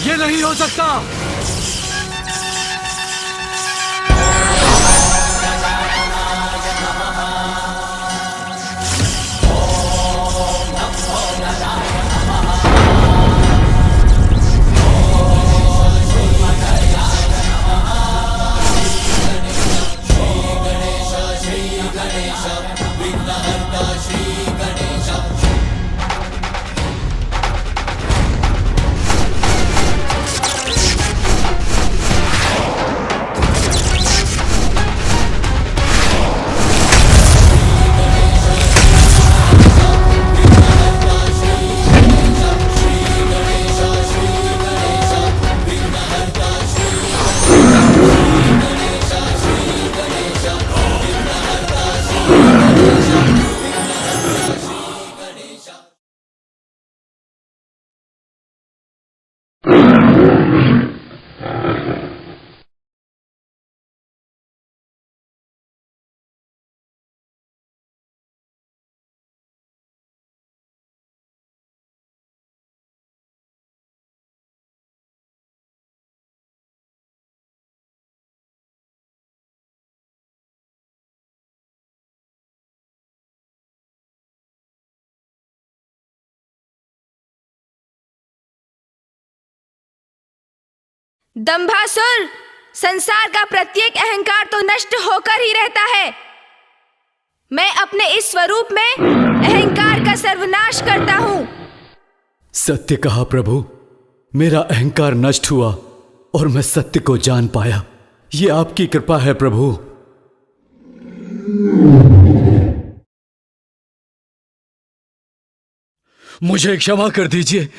ये नहीं हो सकता। दंभासुर, संसार का प्रत्येक अहंकार तो नष्ट होकर ही रहता है। मैं अपने इस स्वरूप में अहंकार का सर्वनाश करता हूँ। सत्य कहा प्रभु, मेरा अहंकार नष्ट हुआ और मैं सत्य को जान पाया। ये आपकी कृपा है प्रभु। मुझे क्षमा कर दीजिए।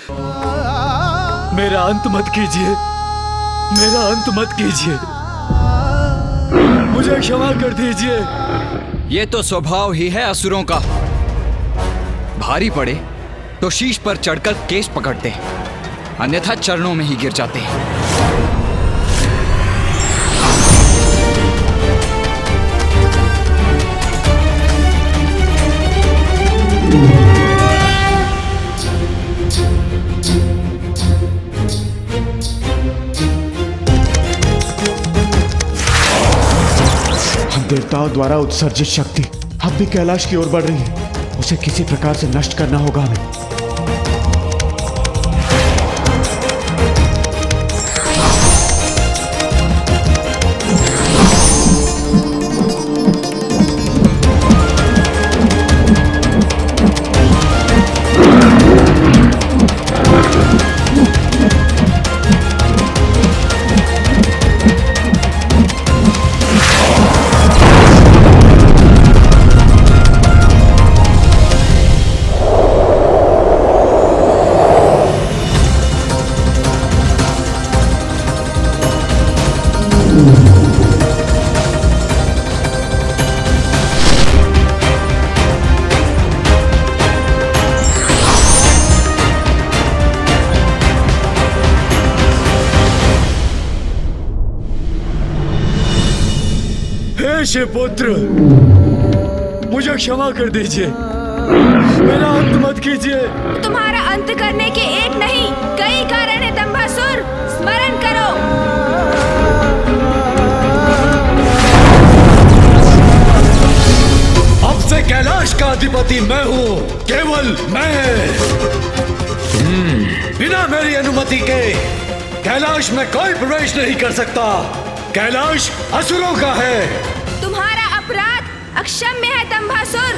मेरा अंत मत कीजिए, मेरा अंत मत कीजिए। मुझे क्षमा कर दीजिए। ये तो स्वभाव ही है असुरों का। भारी पड़े तो शीश पर चढ़कर केश पकड़ते हैं, अन्यथा चरणों में ही गिर जाते हैं। देवताओं द्वारा उत्सर्जित शक्ति अब भी कैलाश की ओर बढ़ रही है। उसे किसी प्रकार से नष्ट करना होगा हमें। शिवपुत्र, मुझे क्षमा कर दीजिए। मेरा अंत मत कीजिए। तुम्हारा अंत करने के एक नहीं कई कारण है दंभासुर। स्मरण करो। अब से कैलाश का अधिपति मैं हूँ, केवल मैं। बिना मेरी अनुमति के कैलाश में कोई प्रवेश नहीं कर सकता। कैलाश असुरों का है। तुम्हारा अपराध अक्षम्य है दंभासुर।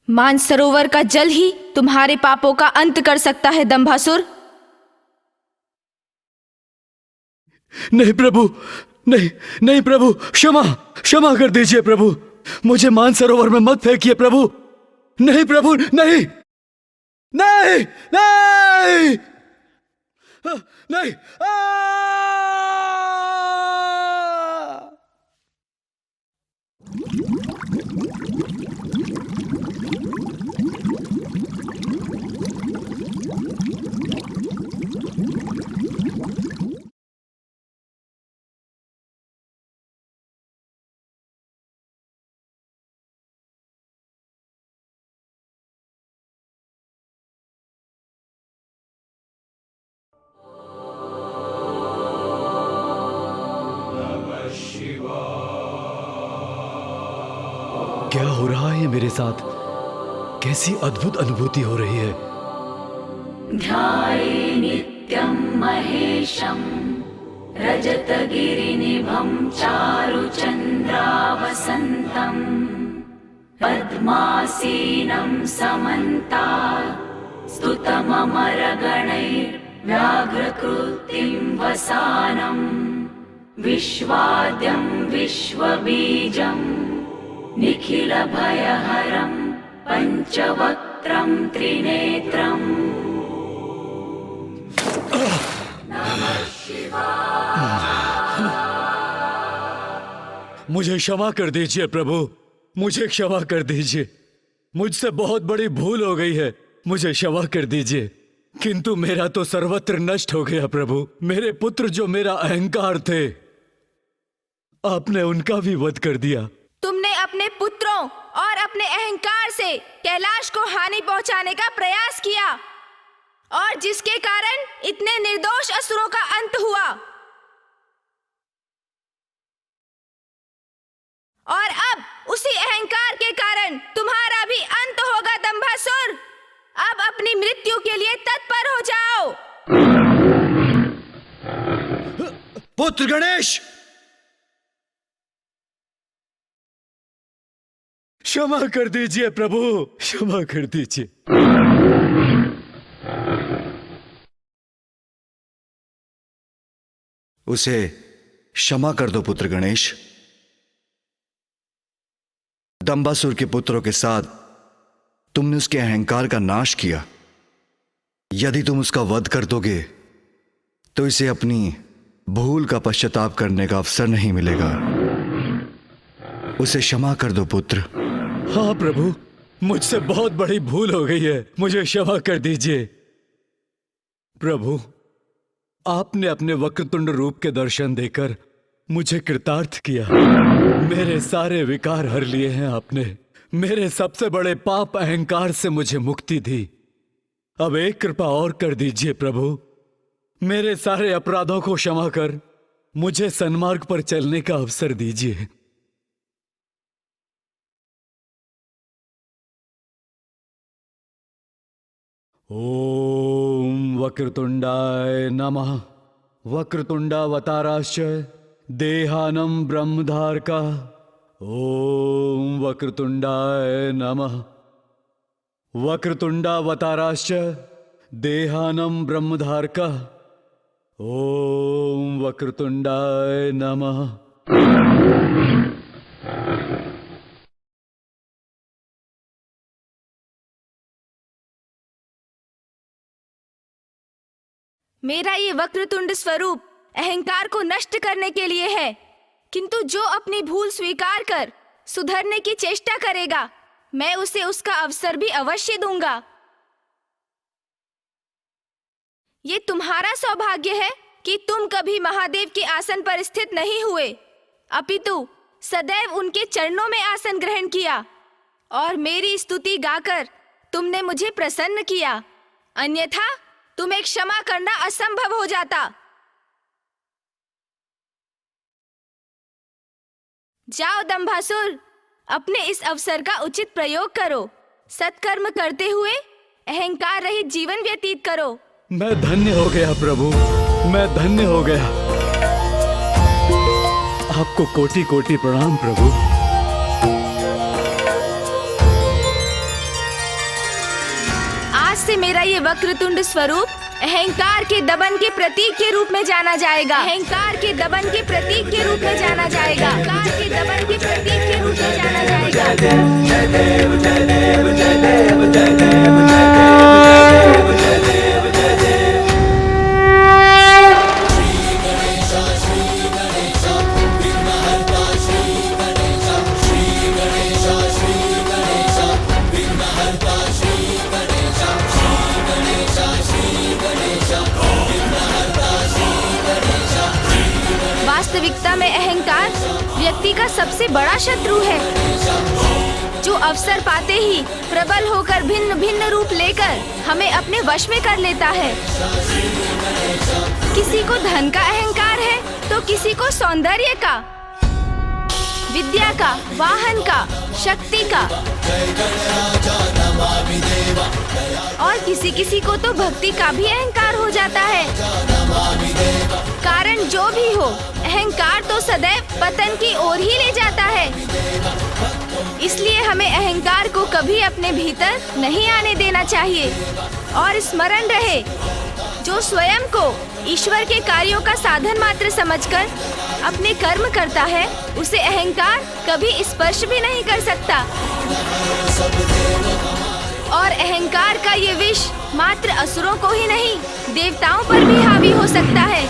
मानसरोवर का जल ही तुम्हारे पापों का अंत कर सकता है दंभासुर। नहीं प्रभु, नहीं नहीं प्रभु, क्षमा क्षमा कर दीजिए प्रभु। मुझे मानसरोवर में मत फेंकिए प्रभु। नहीं प्रभु, नहीं नहीं नहीं नहीं। मेरे साथ कैसी अद्भुत अनुभूति हो रही है। ध्याये नित्यं महेशं रजतगिरिनिभं चारुचन्द्रावसन्तं पद्मासीनं समन्तात् स्तुतममरगणैर्व्याघ्रकृतिं वसानं विश्वाद्यं विश्वबीजं निखिलभयहरं पञ्चवक्त्रं त्रिनेत्रम्। मुझे क्षमा कर दीजिए प्रभु, मुझे क्षमा कर दीजिए। मुझसे बहुत बड़ी भूल हो गई है, मुझे क्षमा कर दीजिए। किंतु मेरा तो सर्वत्र नष्ट हो गया प्रभु। मेरे पुत्र जो मेरा अहंकार थे, आपने उनका भी वध कर दिया। तुमने अपने पुत्रों और अपने अहंकार से कैलाश को हानि पहुंचाने का प्रयास किया और जिसके कारण इतने निर्दोष असुरों का अंत हुआ। और अब उसी अहंकार के कारण तुम्हारा भी अंत होगा दंभासुर। अब अपनी मृत्यु के लिए तत्पर हो जाओ। पुत्र गणेश, क्षमा कर दीजिए प्रभु, क्षमा कर दीजिए। उसे क्षमा कर दो पुत्र गणेश। दंबासुर के पुत्रों के साथ तुमने उसके अहंकार का नाश किया। यदि तुम उसका वध कर दोगे तो इसे अपनी भूल का पश्चाताप करने का अवसर नहीं मिलेगा। उसे क्षमा कर दो पुत्र। हाँ प्रभु, मुझसे बहुत बड़ी भूल हो गई है, मुझे क्षमा कर दीजिए। प्रभु, आपने अपने वक्रतुंड रूप के दर्शन देकर मुझे कृतार्थ किया। मेरे सारे विकार हर लिए हैं आपने। मेरे सबसे बड़े पाप अहंकार से मुझे मुक्ति दी। अब एक कृपा और कर दीजिए प्रभु, मेरे सारे अपराधों को क्षमा कर मुझे सन्मार्ग पर चलने का अवसर दीजिए। ओम वक्रतुंडाय नमः। वक्रतुंडावताराश्च देहानं ब्रह्मधारका। ओम वक्रतुंडाय नमः। वक्रतुंडावताराश्च देहानं ब्रह्मधारका। ओम वक्रतुंडाय नमः। मेरा ये वक्रतुंड स्वरूप अहंकार को नष्ट करने के लिए है, किंतु जो अपनी भूल स्वीकार कर सुधरने की चेष्टा करेगा, मैं उसे उसका अवसर भी अवश्य दूंगा। ये तुम्हारा सौभाग्य है कि तुम कभी महादेव के आसन पर स्थित नहीं हुए, अपितु सदैव उनके चरणों में आसन ग्रहण किया और मेरी स्तुति गाकर तुमने मुझे प्रसन्न किया। अन्यथा तुम्हें क्षमा करना असंभव हो जाता। जाओ दंभासुर, अपने इस अवसर का उचित प्रयोग करो। सत्कर्म करते हुए अहंकार रहित जीवन व्यतीत करो। मैं धन्य हो गया प्रभु, मैं धन्य हो गया। आपको कोटि कोटि प्रणाम प्रभु। आज से मेरा ये वक्रतुंड स्वरूप अहंकार के दमन के प्रतीक के रूप में जाना जाएगा। अहंकार के दमन के प्रतीक के रूप में जाना जाएगा। अहंकार के दमन के प्रतीक के रूप में जाना जाएगा। जय देव जय देव जय देव जय देव जय देव जय देव जय देव जय देव। वास्तविकता में अहंकार व्यक्ति का सबसे बड़ा शत्रु है, जो अवसर पाते ही प्रबल होकर भिन्न भिन्न रूप लेकर हमें अपने वश में कर लेता है। किसी को धन का अहंकार है तो किसी को सौंदर्य का। विद्या का, वाहन का, शक्ति का। और किसी किसी को तो भक्ति का भी अहंकार हो जाता है। कारण जो भी हो, अहंकार तो सदैव पतन की ओर ही ले जाता है। इसलिए हमें अहंकार को कभी अपने भीतर नहीं आने देना चाहिए। और स्मरण रहे, जो स्वयं को ईश्वर के कार्यों का साधन मात्र समझकर अपने कर्म करता है, उसे अहंकार कभी स्पर्श भी नहीं कर सकता। और अहंकार का ये विष मात्र असुरों को ही नहीं, देवताओं पर भी हावी हो सकता है।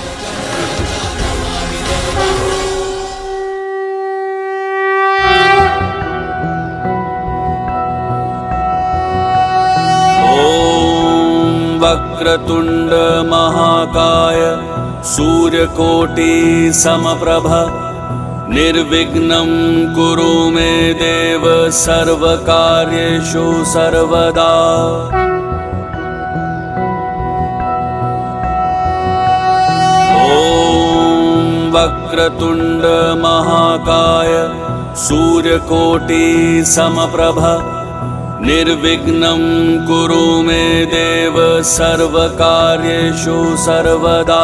ॐ वक्रतुण्ड महाकाय सूर्यकोटि समप्रभ निर्विघ्नं कुरु मे देव सर्वकार्येषु सर्वदा। ॐ वक्रतुण्ड महाकाय सूर्यकोटि समप्रभ निर्विघ्नं कुरु मे देव सर्वकार्येषु सर्वदा।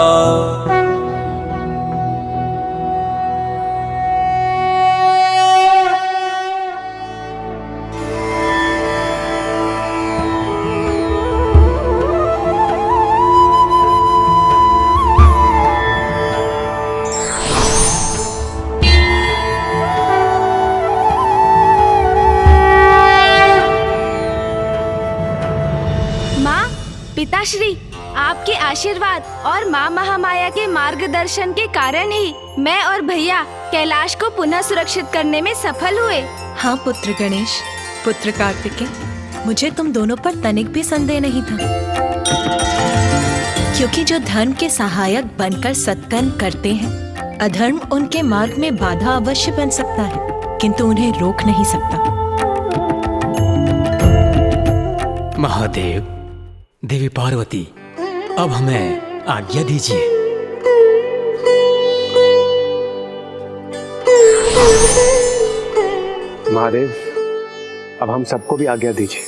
पिताश्री, आपके आशीर्वाद और माँ महामाया के मार्गदर्शन के कारण ही मैं और भैया कैलाश को पुनः सुरक्षित करने में सफल हुए। हाँ पुत्र गणेश, पुत्र कार्तिकेय, मुझे तुम दोनों पर तनिक भी संदेह नहीं था, क्योंकि जो धर्म के सहायक बनकर सत्कर्म करते हैं, अधर्म उनके मार्ग में बाधा अवश्य बन सकता है, किंतु उन्हें रोक नहीं सकता। महादेव, देवी पार्वती, अब हमें आज्ञा दीजिए। महादेव, अब हम सबको भी आज्ञा दीजिए।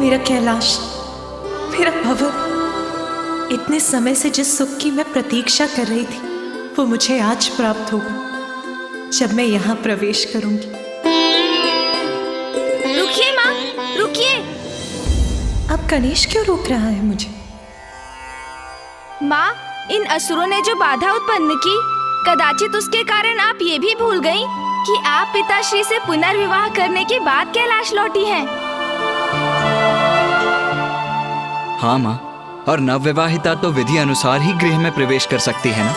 मेरा कैलाश, मेरा भवन, इतने समय से जिस सुख की मैं प्रतीक्षा कर रही थी, वो मुझे आज प्राप्त होगा जब मैं यहाँ प्रवेश करूंगी। रुकिए माँ, रुकिए। अब गणेश क्यों रोक रहा है मुझे? माँ, इन असुरों ने जो बाधा उत्पन्न की, कदाचित उसके कारण आप ये भी भूल गयी कि आप पिताश्री से पुनर्विवाह करने के बाद कैलाश लौटी हैं। हाँ माँ, और नवविवाहिता तो विधि अनुसार ही गृह में प्रवेश कर सकती है ना।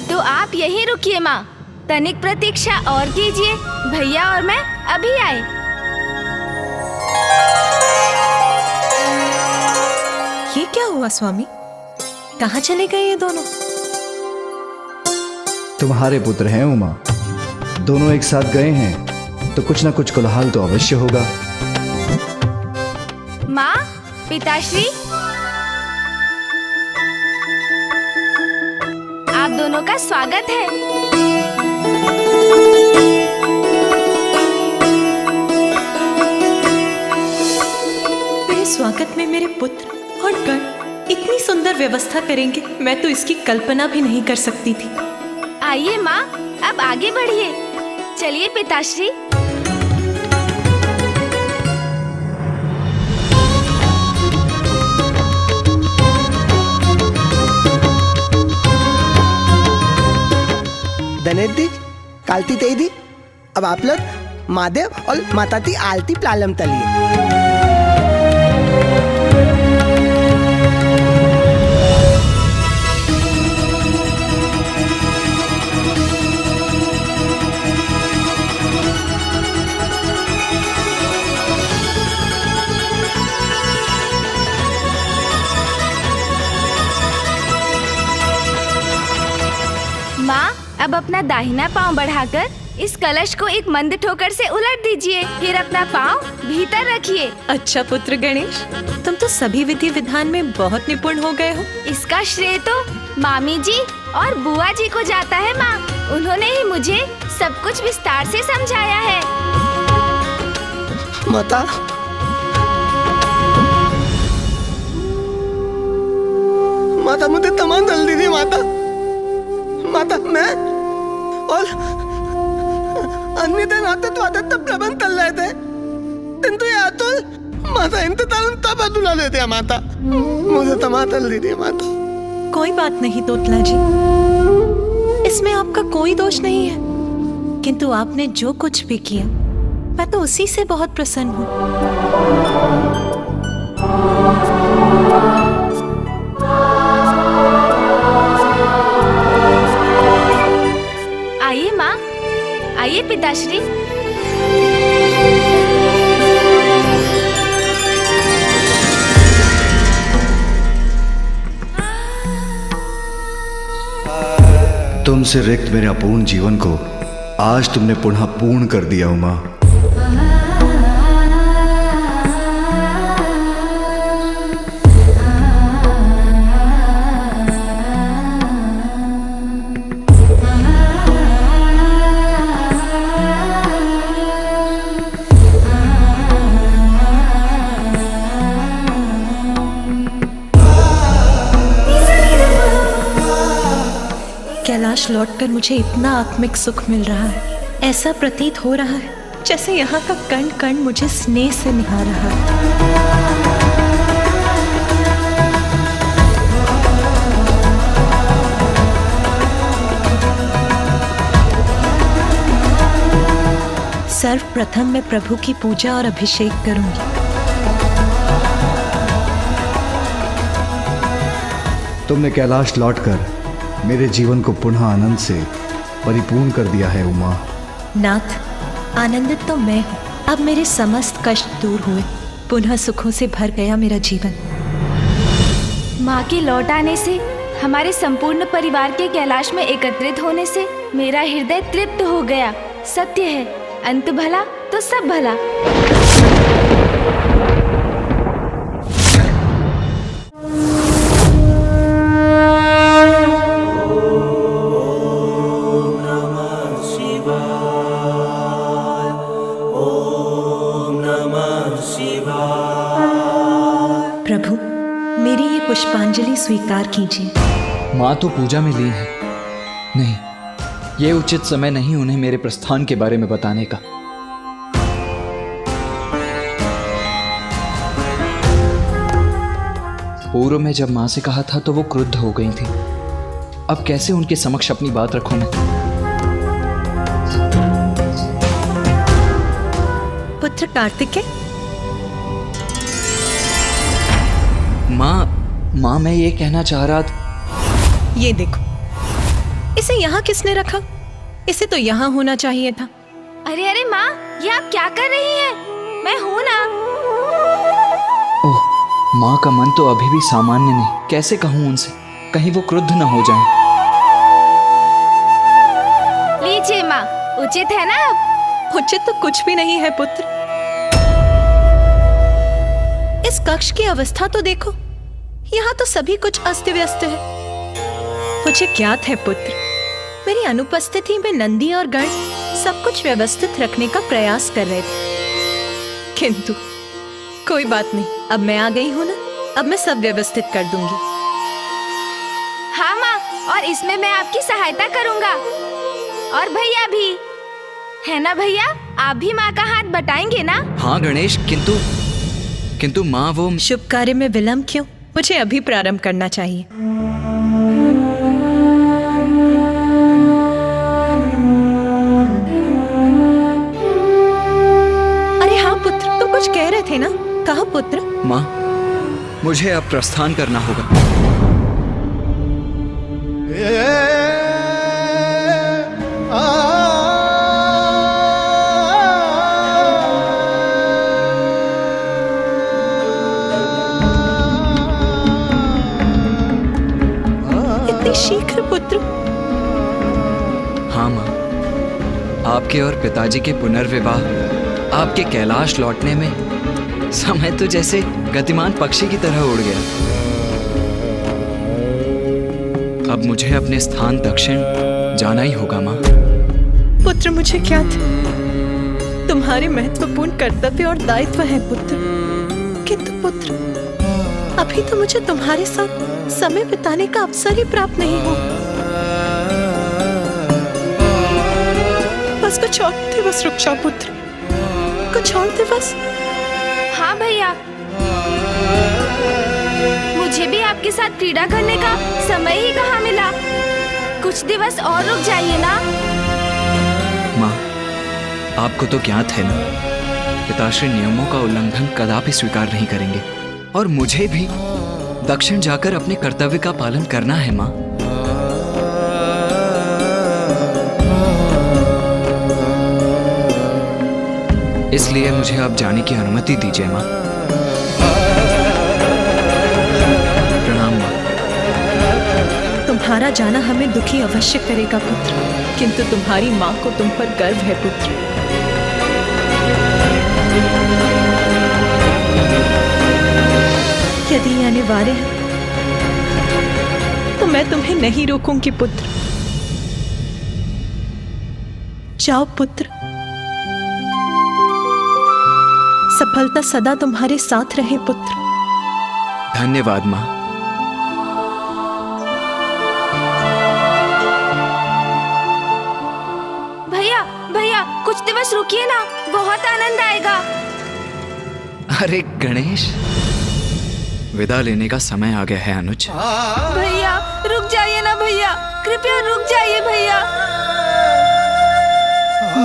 तो आप यहीं रुकिए माँ, तनिक प्रतीक्षा और कीजिए। भैया और मैं अभी आए। ये क्या हुआ स्वामी? कहाँ चले गए ये दोनों? तुम्हारे पुत्र हैं उमा, दोनों एक साथ गए हैं तो कुछ ना कुछ कोलाहल तो अवश्य होगा। माँ, पिताश्री, आप दोनों का स्वागत है। मेरे स्वागत में मेरे पुत्र और गण इतनी सुंदर व्यवस्था करेंगे, मैं तो इसकी कल्पना भी नहीं कर सकती थी। आइए माँ, अब आगे बढ़िए। चलिए पिताश्री। धनेदी, कालती तेदी, अब आप लोग महादेव और माता की आलती प्लालम तलिए। माँ, अब अपना दाहिना पांव बढ़ाकर इस कलश को एक मंद ठोकर से उलट दीजिए, फिर अपना पाँव भीतर रखिए। अच्छा पुत्र गणेश, तुम तो सभी विधि विधान में बहुत निपुण हो गए हो। इसका श्रेय तो मामी जी और बुआ जी को जाता है माँ। उन्होंने ही मुझे सब कुछ विस्तार से समझाया है। माता, माता मुझे तमाम दल दीजिए माता। माता मैं और अन्य दिन आते तो आते तब प्रबंध चल रहे थे, किंतु ये अतुल माता इंतजार तब अतुला लेते हैं माता। मुझे तमाम दल दीजिए माता। कोई बात नहीं तोतला जी, इसमें आपका कोई दोष नहीं है, किंतु आपने जो कुछ भी किया मैं तो उसी से बहुत प्रसन्न हूँ। आइए माँ, आइए पिताश्री। तुमसे रिक्त मेरे अपूर्ण जीवन को आज तुमने पुनः पूर्ण कर दिया उमा। कैलाश लौटकर मुझे इतना आत्मिक सुख मिल रहा है, ऐसा प्रतीत हो रहा है जैसे यहाँ का कण कण मुझे स्नेह से निहार रहा है। सर्वप्रथम मैं प्रभु की पूजा और अभिषेक करूंगी। तुमने कैलाश लौटकर मेरे जीवन को पुनः आनंद से परिपूर्ण कर दिया है उमा। नाथ, आनंदित तो मैं हूँ। अब मेरे समस्त कष्ट दूर हुए, पुनः सुखों से भर गया मेरा जीवन। माँ के लौट आने से, हमारे संपूर्ण परिवार के कैलाश में एकत्रित होने से मेरा हृदय तृप्त हो गया। सत्य है, अंत भला तो सब भला। प्रभु, मेरी ये पुष्पांजलि स्वीकार कीजिए। माँ तो पूजा में लीन है। नहीं, ये उचित समय नहीं उन्हें मेरे प्रस्थान के बारे में बताने का। पूर्व में जब माँ से कहा था तो वो क्रुद्ध हो गई थी। अब कैसे उनके समक्ष अपनी बात रखूं मैं? पुत्र कार्तिकेय, माँ मैं ये कहना चाह रहा था। ये देखो, इसे यहाँ किसने रखा? इसे तो यहाँ होना चाहिए था। अरे अरे माँ, ये आप क्या कर रही हैं? मैं हूँ ना। ओह, माँ का मन तो अभी भी सामान्य नहीं। कैसे कहूँ उनसे, कहीं वो क्रुद्ध न हो जाएं। लीजिए माँ, उचित है ना? अब उचित तो कुछ भी नहीं है पुत्र। इस कक्ष की अवस्था तो देखो, यहाँ तो सभी कुछ अस्त व्यस्त है। मुझे ज्ञात है पुत्र, मेरी अनुपस्थिति में नंदी और गण सब कुछ व्यवस्थित रखने का प्रयास कर रहे थे, किंतु कोई बात नहीं, अब मैं आ गई हूँ ना, अब मैं सब व्यवस्थित कर दूंगी। हाँ माँ, और इसमें मैं आपकी सहायता करूँगा। और भैया भी है ना? भैया आप भी माँ का हाथ बटाएंगे ना? हाँ गणेश, किंतु माँ वो शुभ कार्य में विलंब क्यों? मुझे अभी प्रारंभ करना चाहिए। अरे हाँ पुत्र, तुम कुछ कह रहे थे ना? कहो पुत्र। माँ, मुझे अब प्रस्थान करना होगा। इतनी शीघ्र पुत्र? हाँ माँ, आपके और पिताजी के पुनर्विवाह, आपके कैलाश लौटने में समय तो जैसे गतिमान पक्षी की तरह उड़ गया। अब मुझे अपने स्थान दक्षिण जाना ही होगा माँ। पुत्र, मुझे क्या था, तुम्हारे महत्वपूर्ण कर्तव्य और दायित्व है पुत्र। किंतु पुत्र, अभी तो मुझे तुम्हारे साथ समय बिताने का अवसर ही प्राप्त नहीं हो। बस कुछ और दिवस रुक जाओ पुत्र, कुछ और दिवस। हाँ भैया, मुझे भी आपके साथ क्रीड़ा करने का समय ही कहाँ मिला। कुछ दिवस और रुक जाइए ना। माँ, आपको तो ज्ञात है ना, पिताश्री नियमों का उल्लंघन कदापि स्वीकार नहीं करेंगे और मुझे भी दक्षिण जाकर अपने कर्तव्य का पालन करना है माँ। इसलिए मुझे अब जाने की अनुमति दीजिए माँ। प्रणाम माँ। तुम्हारा जाना हमें दुखी अवश्य करेगा पुत्र, किंतु तुम्हारी माँ को तुम पर गर्व है पुत्र। यदि ये अनिवार्य है तो मैं तुम्हें नहीं रोकूंगी पुत्र। जाओ पुत्र, सफलता सदा तुम्हारे साथ रहे पुत्र। धन्यवाद माँ। भैया भैया, कुछ दिवस रुकिए ना, बहुत आनंद आएगा। अरे गणेश, विदा लेने का समय आ गया है अनुज। भैया रुक जाइए ना भैया, कृपया रुक जाइए भैया।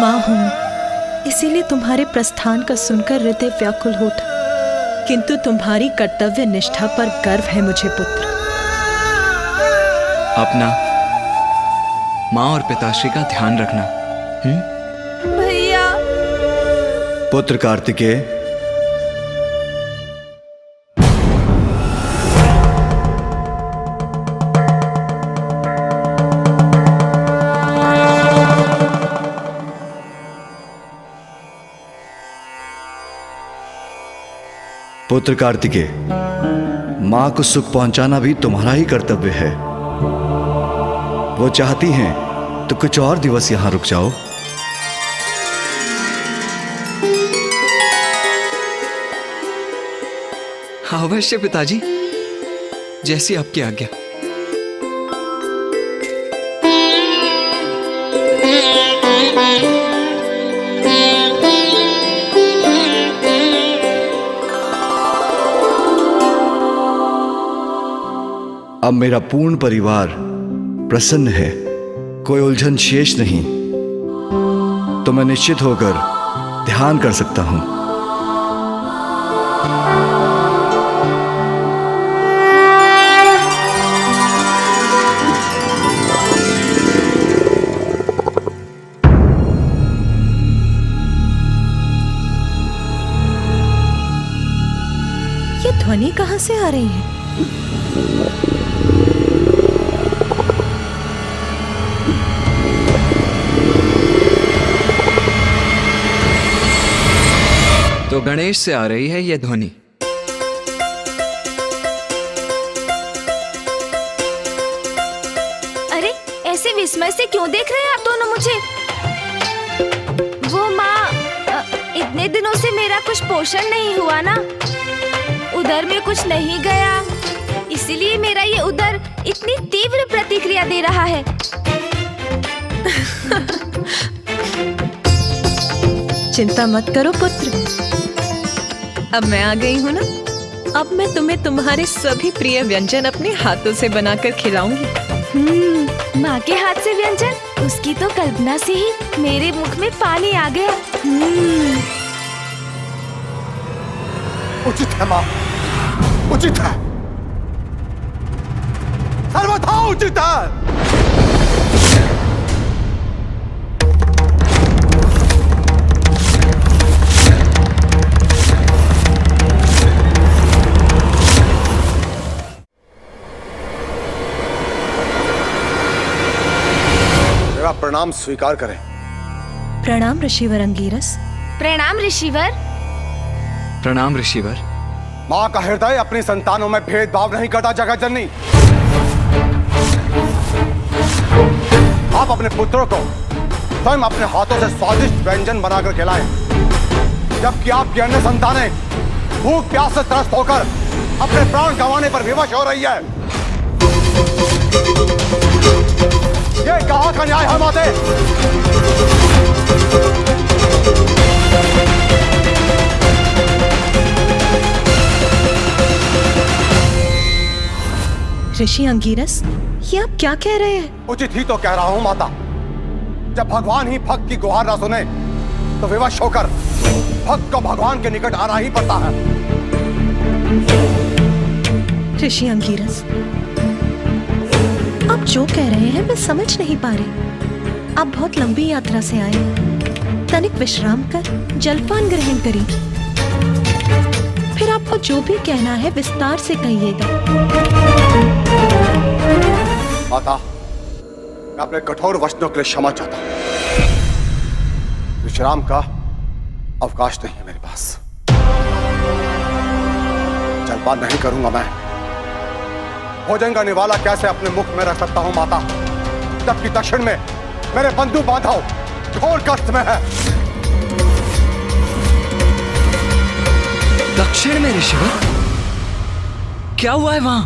माँ हूँ, इसीलिए तुम्हारे प्रस्थान का सुनकर हृदय व्याकुल होता, किंतु तुम्हारी कर्तव्य निष्ठा पर गर्व है मुझे पुत्र। अपना, माँ और पिताश्री का ध्यान रखना। भैया। पुत्र कार्तिकेय, पुत्र कार्तिकेय, मां को सुख पहुंचाना भी तुम्हारा ही कर्तव्य है। वो चाहती हैं तो कुछ और दिवस यहां रुक जाओ। अवश्य पिताजी, जैसी आपकी आज्ञा। अब मेरा पूर्ण परिवार प्रसन्न है, कोई उलझन शेष नहीं, तो मैं निश्चित होकर ध्यान कर सकता हूं। ये ध्वनि कहां से आ रही है? तो गणेश से आ रही है यह ध्वनि। अरे ऐसे विस्मय से क्यों देख रहे हैं आप दोनों मुझे? वो माँ, इतने दिनों से मेरा कुछ पोषण नहीं हुआ ना, उदर में कुछ नहीं गया, इसीलिए मेरा ये उदर इतनी तीव्र प्रतिक्रिया दे रहा है। चिंता मत करो पुत्र, अब मैं आ गई हूँ ना, अब मैं तुम्हें तुम्हारे सभी प्रिय व्यंजन अपने हाथों से बनाकर खिलाऊंगी। माँ के हाथ से व्यंजन, उसकी तो कल्पना से ही मेरे मुख में पानी आ गया। उचित है माँ, उचित है, सर्वथा उचित है। मेरा प्रणाम स्वीकार करें। प्रणाम ऋषिवर अंगीरस। प्रणाम ऋषिवर। प्रणाम ऋषिवर। माँ का हृदय अपनी संतानों में भेदभाव नहीं करता जगत जननी। आप अपने पुत्रों को स्वयं अपने हाथों से स्वादिष्ट व्यंजन बनाकर खिलाएं, जबकि आपकी अन्य संतानें भूख प्यास से त्रस्त होकर अपने प्राण गंवाने पर विवश हो रही है। ये कहाँ का न्याय है माते? ऋषि अंगीरस, ये आप क्या कह रहे हैं? उचित ही तो कह रहा हूं माता। जब भगवान ही भक्त की गुहार ना सुने तो विवश होकर भक्त को भगवान के निकट आना ही पड़ता है। ऋषि अंगीरस, आप जो कह रहे हैं मैं समझ नहीं पा रही। आप बहुत लंबी यात्रा से आए, तनिक विश्राम कर जलपान ग्रहण करिए, फिर आपको जो भी कहना है विस्तार से कहिएगा। माता, मैं अपने कठोर वचनों के लिए क्षमा चाहता हूं। विश्राम का अवकाश नहीं है मेरे पास। जलपान नहीं करूंगा मैं। भोजन का निवाला कैसे अपने मुख में रख सकता हूं माता, जबकि दक्षिण में मेरे बंधु बांधव घोर कष्ट में है। दक्षिण में ऋषिवर? क्या हुआ है वहां?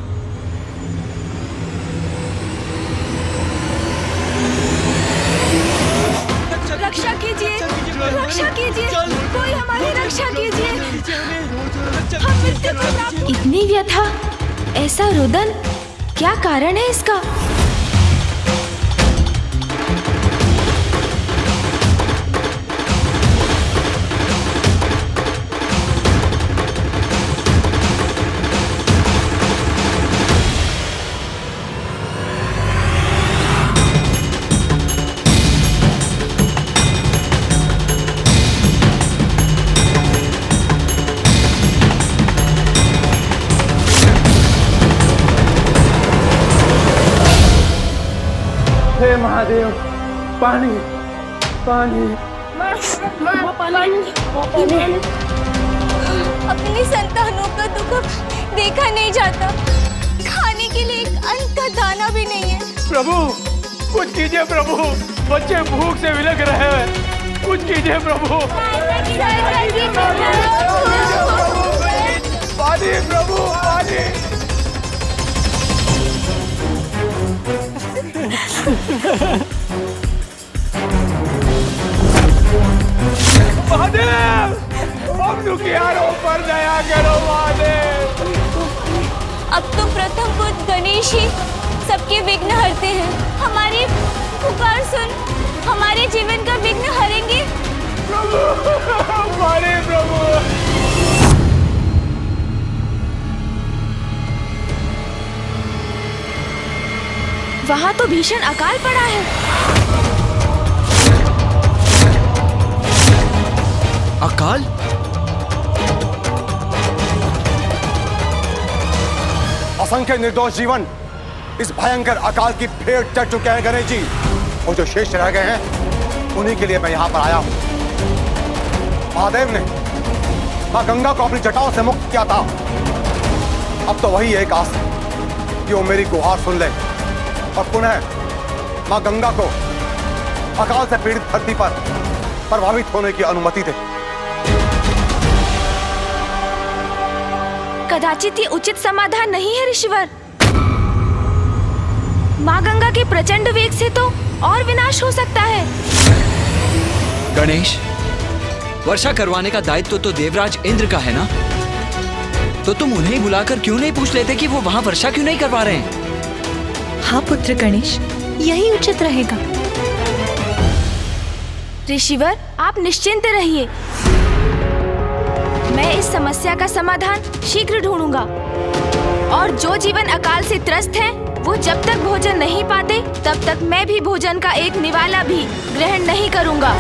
रक्षा कीजिए, रक्षा कीजिए, कोई हमारी रक्षा कीजिए। हम मृत्यु को प्राप्त। इतनी व्यथा, ऐसा रुदन, क्या कारण है इसका? हे महादेव, पानी पानी अपनी संतानों का दुख देखा नहीं जाता। खाने के लिए एक अन्न का दाना भी नहीं है। प्रभु कुछ कीजिए प्रभु, बच्चे भूख से विलख रहे हैं, कुछ कीजिए प्रभु। पानी प्रभु, पानी। महादेव, हम दुखियारों पर दया करो महादेव। अब तो प्रथम पुत्र गणेश ही सबके विघ्न हरते हैं। हमारी पुकार सुन, हमारे जीवन का विघ्न हरेंगे। प्रभु, हमारे प्रभु। वहाँ तो भीषण अकाल पड़ा है। अकाल? असंख्य निर्दोष जीवन इस भयंकर अकाल की भेंट चढ़ चुके हैं गणेश जी। और जो शेष रह गए हैं उन्हीं के लिए मैं यहाँ पर आया हूँ। महादेव ने माँ गंगा को अपनी जटाओं से मुक्त किया था। अब तो वही एक आस है कि वो मेरी गुहार सुन ले और पुनः माँ गंगा को अकाल से पीड़ित धरती पर प्रभावित होने की अनुमति दे। कदाचित ये उचित समाधान नहीं है ऋषिवर। माँ गंगा के प्रचंड वेग से तो और विनाश हो सकता है। गणेश, वर्षा करवाने का दायित्व तो देवराज इंद्र का है ना? तो तुम उन्हें बुलाकर क्यों नहीं पूछ लेते कि वो वहाँ वर्षा क्यों नहीं करवा रहे हैं? हाँ पुत्र गणेश, यही उचित रहेगा। ऋषिवर, आप निश्चिंत रहिए, मैं इस समस्या का समाधान शीघ्र ढूंढूंगा। और जो जीवन अकाल से त्रस्त हैं, वो जब तक भोजन नहीं पाते तब तक मैं भी भोजन का एक निवाला भी ग्रहण नहीं करूंगा।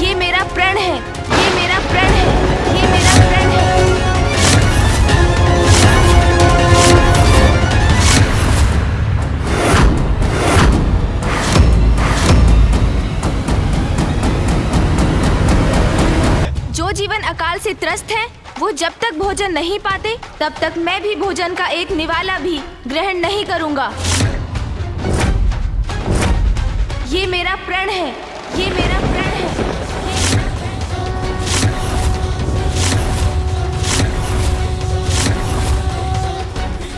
ये मेरा प्रण है, ये मेरा प्रण है, ये मेरा प्रण है। जब तक भोजन नहीं पाते तब तक मैं भी भोजन का एक निवाला भी ग्रहण नहीं करूंगा। ये मेरा प्रण है, ये मेरा प्रण है।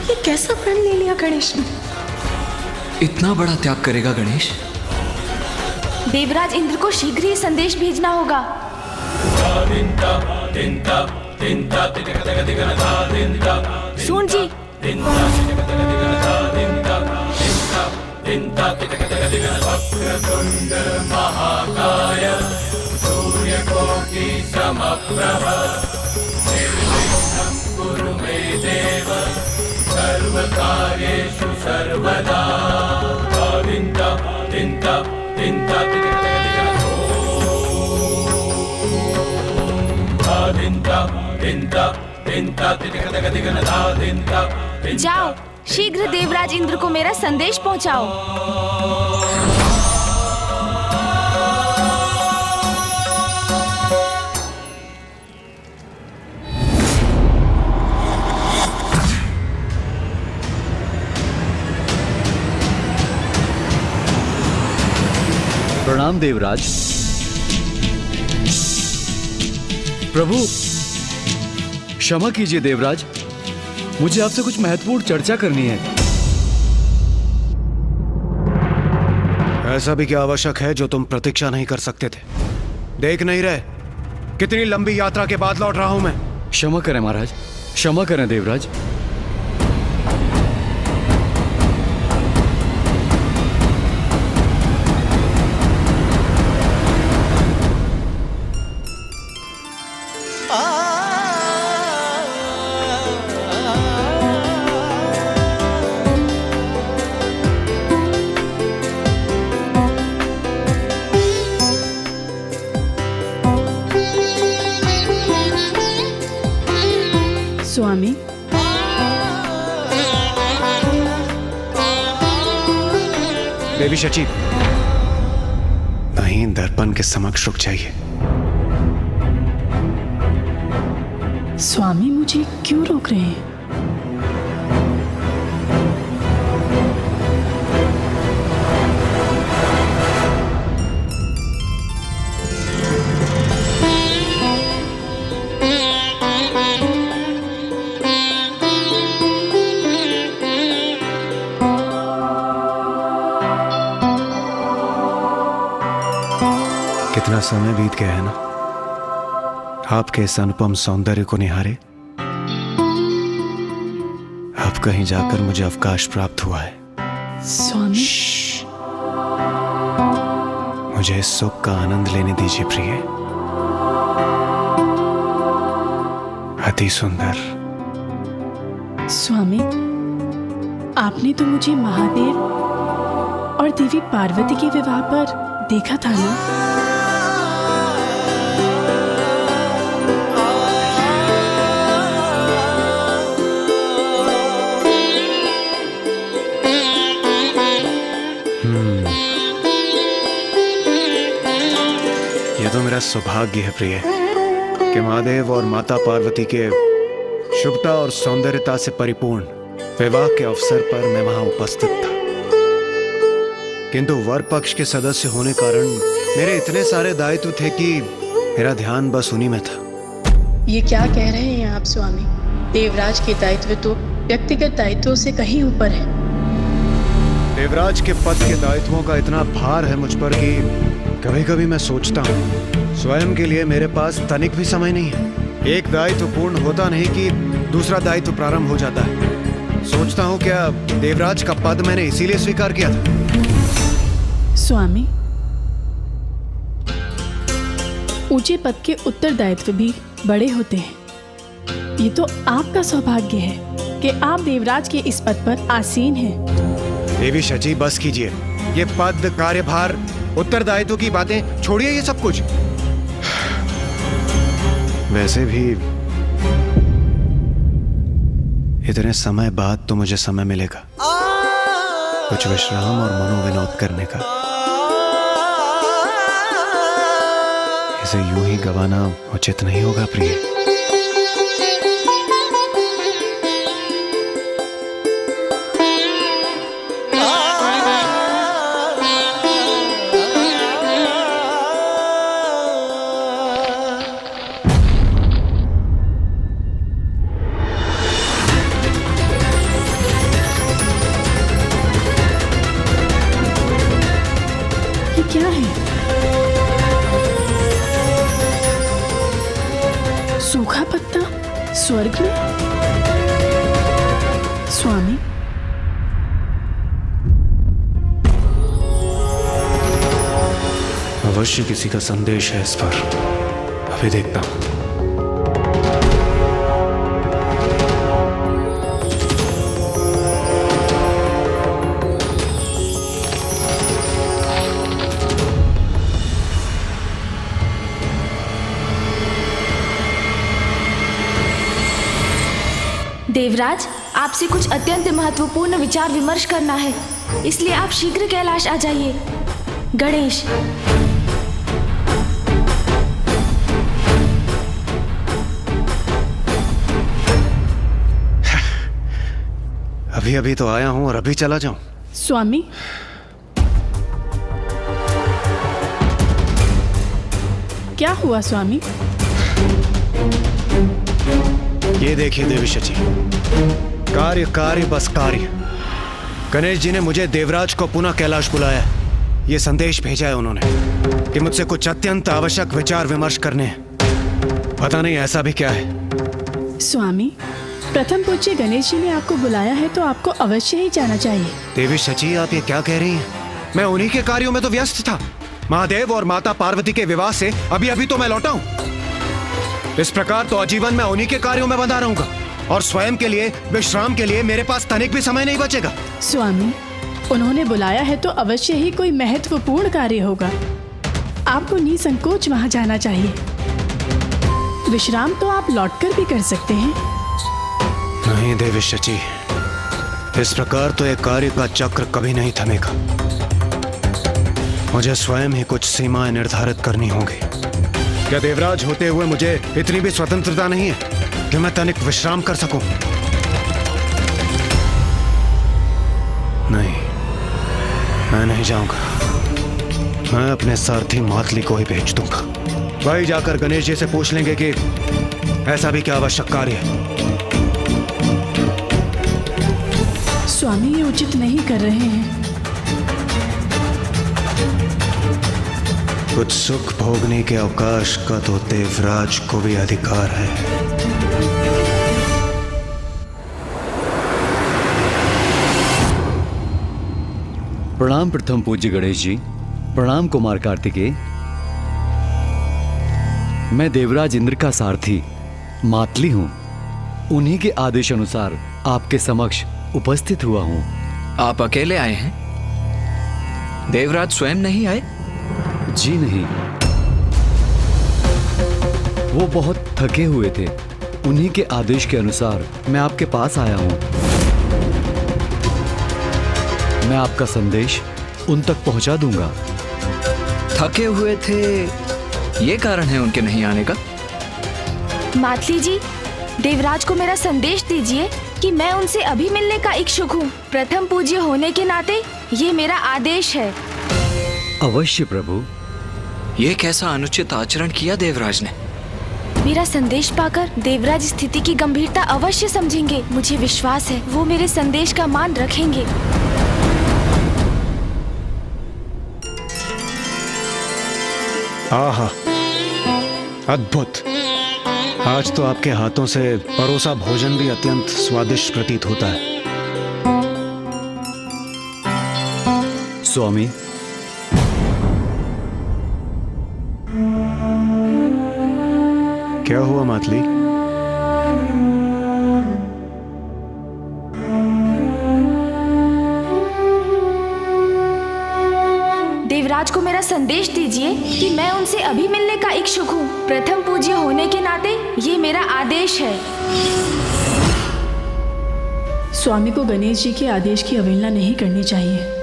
ये कैसा प्रण ले लिया गणेश ने? इतना बड़ा त्याग करेगा गणेश? देवराज इंद्र को शीघ्र ही संदेश भेजना होगा। सून जी, जाओ, शीघ्र देवराज इंद्र को मेरा संदेश पहुंचाओ। प्रणाम देवराज। प्रभु क्षमा कीजिए देवराज, मुझे आपसे कुछ महत्वपूर्ण चर्चा करनी है। ऐसा भी क्या आवश्यक है जो तुम प्रतीक्षा नहीं कर सकते थे? देख नहीं रहे कितनी लंबी यात्रा के बाद लौट रहा हूं मैं। क्षमा करें महाराज, क्षमा करें देवराज। स्वामी, देवी शची, नहीं दर्पण के समक्ष रुक जाइए। स्वामी मुझे क्यों रोक रहे हैं? कितना समय बीत गया है ना आपके इस अनुपम सौंदर्य को निहारे। अब कहीं जाकर मुझे अवकाश प्राप्त हुआ है। स्वामी, मुझे इस सुख का आनंद लेने दीजिए प्रिय। अति सुंदर। स्वामी, आपने तो मुझे महादेव और देवी पार्वती के विवाह पर देखा था ना? यह तो मेरा सौभाग्य है प्रिय कि महादेव और माता पार्वती के शुभता और सौंदर्यता से परिपूर्ण विवाह के अवसर पर मैं वहां उपस्थित था। किंतु वर पक्ष के सदस्य होने कारण मेरे इतने सारे दायित्व थे कि मेरा ध्यान बस उन्हीं में था। ये क्या कह रहे हैं आप स्वामी? देवराज के दायित्व तो व्यक्तिगत दायित्वों से कहीं ऊपर है। देवराज के पद के दायित्वों का इतना भार है मुझ पर कि कभी कभी मैं सोचता हूँ स्वयं के लिए मेरे पास तनिक भी समय नहीं है। एक दायित्व पूर्ण होता नहीं कि दूसरा दायित्व प्रारंभ हो जाता है। सोचता हूँ क्या देवराज का पद मैंने इसीलिए स्वीकार किया था। स्वामी, ऊंचे पद के उत्तरदायित्व भी बड़े होते हैं। ये तो आपका सौभाग्य है कि आप देवराज के इस पद पर आसीन हैं। देवी शची, बस कीजिए। ये पद, कार्यभार, उत्तरदायित्व की बातें छोड़िए ये सब कुछ। वैसे भी इतने समय बाद तो मुझे समय मिलेगा कुछ विश्राम और मनोविनोद करने का। इसे यूं ही गंवाना उचित नहीं होगा प्रिय। ये क्या है? सूखा पत्ता स्वर्ग में? स्वामी, अवश्य किसी का संदेश है इस पर। अभी देखता हूं। देवराज, आपसे कुछ अत्यंत महत्वपूर्ण विचार विमर्श करना है, इसलिए आप शीघ्र कैलाश आ जाइए। गणेश। अभी अभी तो आया हूं और अभी चला जाऊं? स्वामी, क्या हुआ स्वामी? ये देखिए देवीश जी, कार्य कार्य बस कार्य। गणेश जी ने मुझे देवराज को पुनः कैलाश बुलाया। ये संदेश भेजा है उन्होंने कि मुझसे कुछ अत्यंत आवश्यक विचार विमर्श करने हैं। पता नहीं ऐसा भी क्या है। स्वामी, प्रथम पूज्य गणेश जी ने आपको बुलाया है तो आपको अवश्य ही जाना चाहिए। देवीश जी, आप ये क्या कह रही हैं? मैं उन्हीं के कार्यों में तो व्यस्त था। महादेव और माता पार्वती के विवाह से अभी अभी तो मैं लौटा हूं। इस प्रकार तो आजीवन मैं उन्हीं के कार्यों में बंधा रहूंगा और स्वयं के लिए, विश्राम के लिए मेरे पास तनिक भी समय नहीं बचेगा। स्वामी, उन्होंने बुलाया है तो अवश्य ही कोई महत्वपूर्ण कार्य होगा। आपको निसंकोच वहां जाना चाहिए। विश्राम तो आप लौटकर भी कर सकते हैं। नहीं देवीश जी, इस प्रकार तो एक कार्य का चक्र कभी नहीं थमेगा। मुझे स्वयं ही कुछ सीमाएं निर्धारित करनी होंगी। क्या देवराज होते हुए मुझे इतनी भी स्वतंत्रता नहीं है कि मैं तनिक विश्राम कर सकूं? नहीं, मैं नहीं जाऊंगा। मैं अपने सारथी मातली को ही भेज दूंगा। वही जाकर गणेश जी से पूछ लेंगे कि ऐसा भी क्या आवश्यक कार्य है। स्वामी, ये उचित नहीं कर रहे हैं। कुछ सुख भोगने के अवकाश का तो देवराज को भी अधिकार है। प्रणाम प्रथम पूज्य गणेश जी। प्रणाम कुमार कार्तिकेय। मैं देवराज इंद्र का सारथी मातली हूं। उन्हीं के आदेश अनुसार आपके समक्ष उपस्थित हुआ हूं। आप अकेले आए हैं? देवराज स्वयं नहीं आए? जी नहीं, वो बहुत थके हुए थे। उन्हीं के आदेश के अनुसार मैं आपके पास आया हूं। मैं आपका संदेश उन तक पहुंचा दूंगा। थके हुए थे, ये कारण है उनके नहीं आने का? मातली जी, देवराज को मेरा संदेश दीजिए कि मैं उनसे अभी मिलने का इच्छुक हूँ। प्रथम पूज्य होने के नाते ये मेरा आदेश है। अवश्य प्रभु। ये कैसा अनुचित आचरण किया देवराज ने? मेरा संदेश पाकर देवराज स्थिति की गंभीरता अवश्य समझेंगे। मुझे विश्वास है वो मेरे संदेश का मान रखेंगे। आहा, अद्भुत। आज तो आपके हाथों से परोसा भोजन भी अत्यंत स्वादिष्ट प्रतीत होता है। स्वामी, क्या हुआ मातली? देवराज को मेरा संदेश दीजिए कि मैं उनसे अभी मिलने का इच्छुक हूँ। प्रथम पूज्य होने के नाते ये मेरा आदेश है। स्वामी को गणेश जी के आदेश की अवहेलना नहीं करनी चाहिए।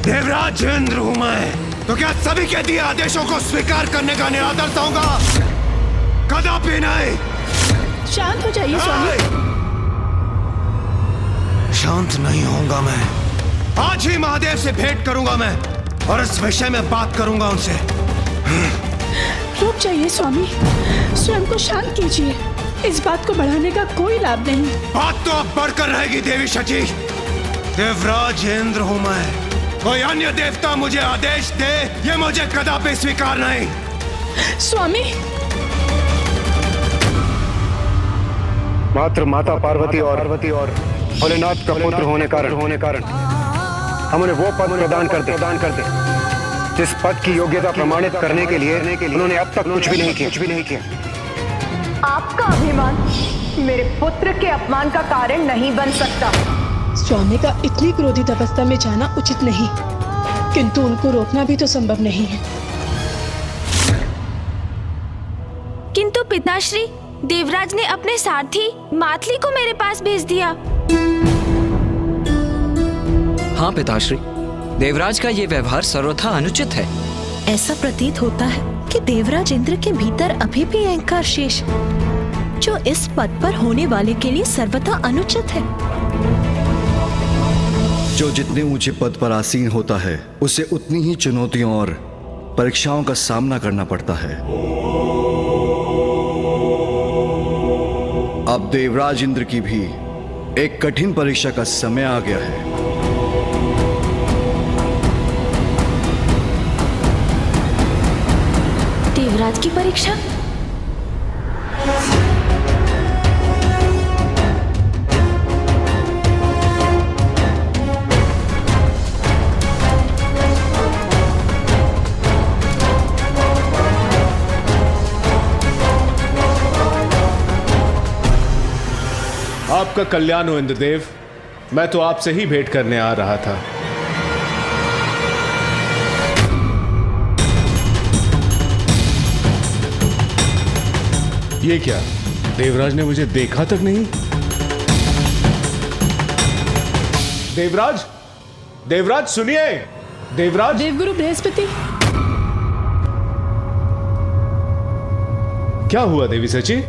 देवराजेंद्र हूं मैं, तो क्या सभी के दिए आदेशों को स्वीकार करने का निरादर होगा, कदापि नहीं। शांत हो जाइए स्वामी। शांत नहीं होऊंगा मैं। आज ही महादेव से भेंट करूंगा मैं और इस विषय में बात करूंगा उनसे। रुक जाइए स्वामी, स्वयं को शांत कीजिए। इस बात को बढ़ाने का कोई लाभ नहीं। बात तो अब बढ़कर रहेगी देवी शची। देवराज इंद्र हूं मैं। कोई अन्य देवता मुझे आदेश दे, ये मुझे कदापि स्वीकार नहीं। स्वामी, मात्र माता पार्वती और भोलेनाथ का पुत्र होने कारण हम उन्हें वो पद प्रदान करते जिस पद की योग्यता प्रमाणित करने के लिए उन्होंने अब तक कुछ भी नहीं किया। आपका अभिमान मेरे पुत्र के अपमान का कारण नहीं बन सकता। स्वामी का इतनी क्रोधित अवस्था में जाना उचित नहीं, किंतु उनको रोकना भी तो संभव नहीं है। किंतु पिताश्री, देवराज ने अपने सारथी मातली को मेरे पास भेज दिया। हाँ पिताश्री, देवराज का ये व्यवहार सर्वथा अनुचित है। ऐसा प्रतीत होता है कि देवराज इंद्र के भीतर अभी भी अहंकार शेष है, जो इस पद पर होने वाले के लिए सर्वथा अनुचित है। जो जितने ऊंचे पद पर आसीन होता है, उसे उतनी ही चुनौतियों और परीक्षाओं का सामना करना पड़ता है। अब देवराज इंद्र की भी एक कठिन परीक्षा का समय आ गया है। देवराज की परीक्षा? आपका कल्याण हो इंद्रदेव। मैं तो आपसे ही भेंट करने आ रहा था। ये क्या, देवराज ने मुझे देखा तक नहीं? देवराज सुनिए। देवराज। देवगुरु बृहस्पति। क्या हुआ देवी सची?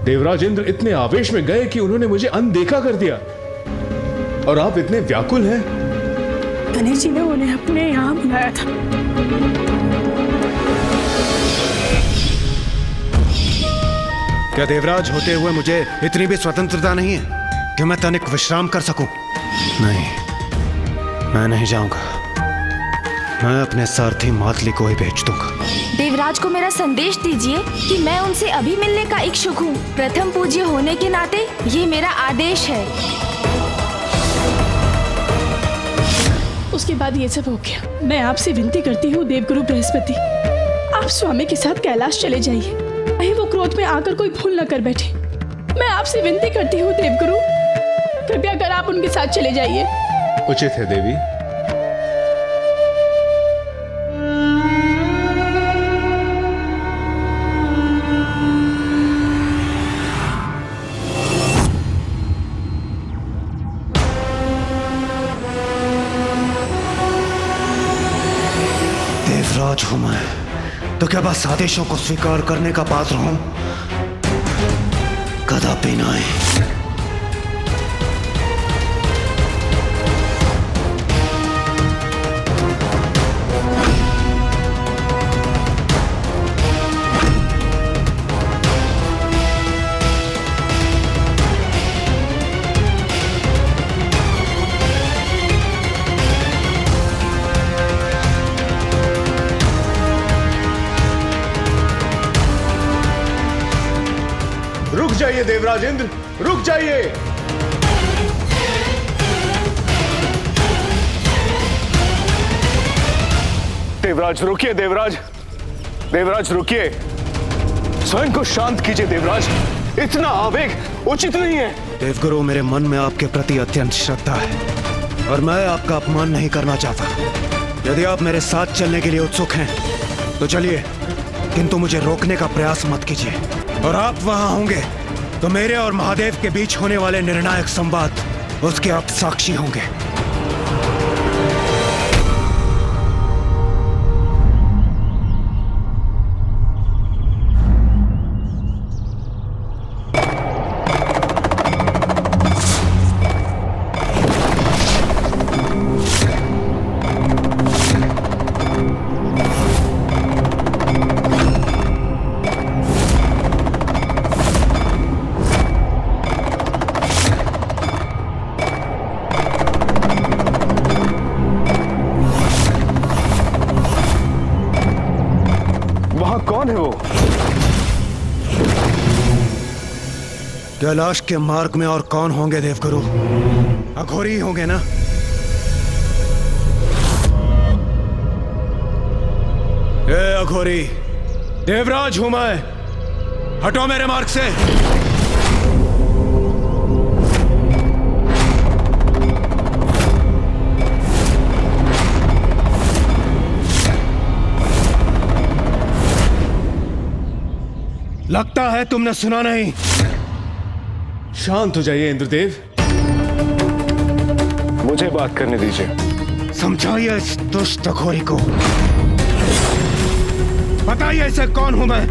देवराज इंद्र इतने आवेश में गए कि उन्होंने मुझे अनदेखा कर दिया, और आप इतने व्याकुल हैं। गणेश जी ने उन्हें अपने यहाँ बुलाया था। क्या देवराज होते हुए मुझे इतनी भी स्वतंत्रता नहीं है कि मैं तनिक विश्राम कर सकूं? नहीं, मैं नहीं जाऊंगा। मैं अपने सारथी मातली को ही भेज दूंगा। देवराज को मेरा संदेश दीजिए कि मैं उनसे अभी मिलने का इच्छुक हूँ। प्रथम पूज्य होने के नाते ये मेरा आदेश है। उसके बाद ये सब हो गया। मैं आपसे विनती करती हूँ देवगुरु बृहस्पति, आप स्वामी के साथ कैलाश चले जाइए। कहीं वो क्रोध में आकर कोई भूल न कर बैठे। मैं आपसे विनती करती हूँ देवगुरु, कृपया कर आप उनके साथ चले जाइए। उचित है देवी। देवराज हूं मैं, तो क्या बस आदेशों को स्वीकार करने का पात्र हूं? कदापि नहीं। रुक जाइए देवराज इंद्र, रुक जाइए। देवराज रुकिए। देवराज रुकिए। स्वयं को शांत कीजिए देवराज। इतना आवेग उचित नहीं है। देवगुरु, मेरे मन में आपके प्रति अत्यंत श्रद्धा है और मैं आपका अपमान नहीं करना चाहता। यदि आप मेरे साथ चलने के लिए उत्सुक हैं तो चलिए, किंतु मुझे रोकने का प्रयास मत कीजिए। और आप वहां होंगे तो मेरे और महादेव के बीच होने वाले निर्णायक संवाद, उसके आप साक्षी होंगे। कौन है वो? कैलाश के मार्ग में और कौन होंगे देवगुरु? अघोरी होंगे ना? ए अघोरी, देवराज हूं मैं, हटो मेरे मार्ग से। लगता है तुमने सुना नहीं। शांत हो जाइए इंद्रदेव, मुझे बात करने दीजिए। समझाइए इस दुष्ट अघोरी को, बताइए इसे कौन हूं मैं।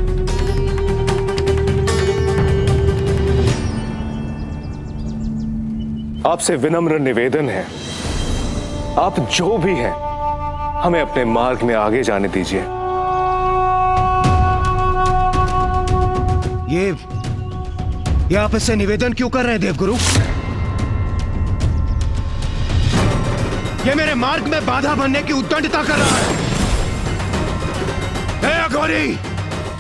आपसे विनम्र निवेदन है, आप जो भी हैं, हमें अपने मार्ग में आगे जाने दीजिए। ये आप इससे निवेदन क्यों कर रहे हैं देवगुरु? ये मेरे मार्ग में बाधा बनने की उद्दंडता कर रहा है। हे अघोरी,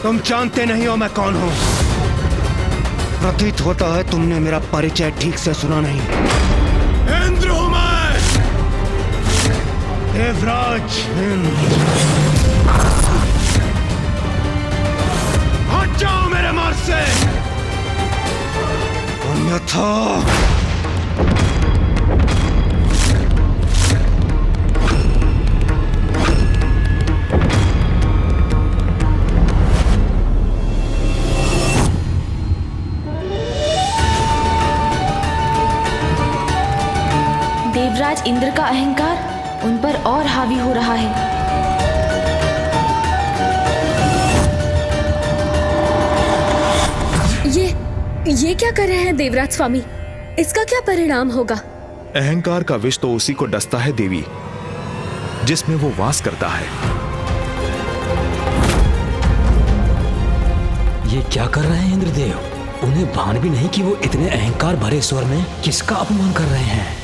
तुम जानते नहीं हो मैं कौन हूं। प्रतीत होता है तुमने मेरा परिचय ठीक से सुना नहीं। इंद्र हूं मैं, देवराज इंद्र। हट जाओ मेरे मार्ग से, अन्यथा देवराज इंद्र का अहंकार उन पर और हावी हो रहा है। ये क्या कर रहे हैं देवराज स्वामी? इसका क्या परिणाम होगा? अहंकार का विष तो उसी को डसता है देवी, जिसमें वो वास करता है। ये क्या कर रहे हैं इंद्रदेव? उन्हें भान भी नहीं कि वो इतने अहंकार भरे स्वर में किसका अपमान कर रहे हैं।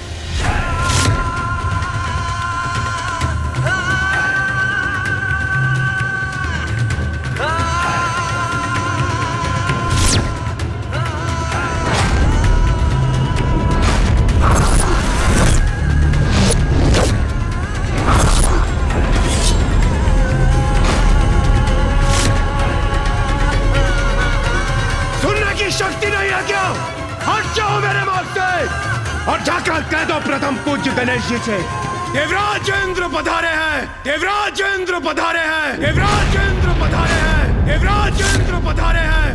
शक्ति नहीं है क्या? हट जाओ मेरे मार्ग से और जाकर कह दो प्रथम पूज्य गणेश जी से, देवराज इंद्र पधारे हैं, देवराज इंद्र पधारे हैं, देवराज इंद्र पधारे हैं, देवराज इंद्र पधारे हैं।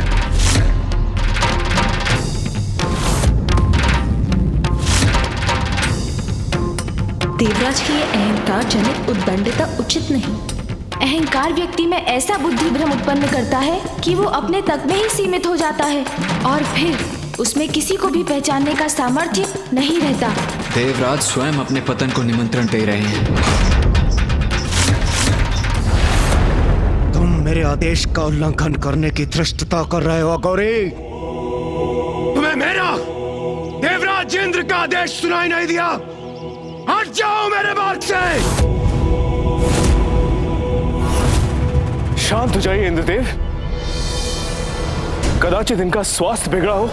देवराज की ये अहंकार जनित उद्दंडता उचित नहीं। अहंकार व्यक्ति में ऐसा बुद्धि भ्रम उत्पन्न करता है कि वो अपने तक में ही सीमित हो जाता है और फिर उसमें किसी को भी पहचानने का सामर्थ्य नहीं रहता। देवराज स्वयं अपने पतन को निमंत्रण दे रहे हैं। तुम मेरे आदेश का उल्लंघन करने की धृष्टता कर रहे हो अघोरी। तुम्हें मेरा देवराज इंद्र का आदेश सुनाई नहीं दिया? हट जाओ मेरे मार्ग से। शांत हो जाइए इंद्रदेव, कदाचित इनका स्वास्थ्य बिगड़ा हो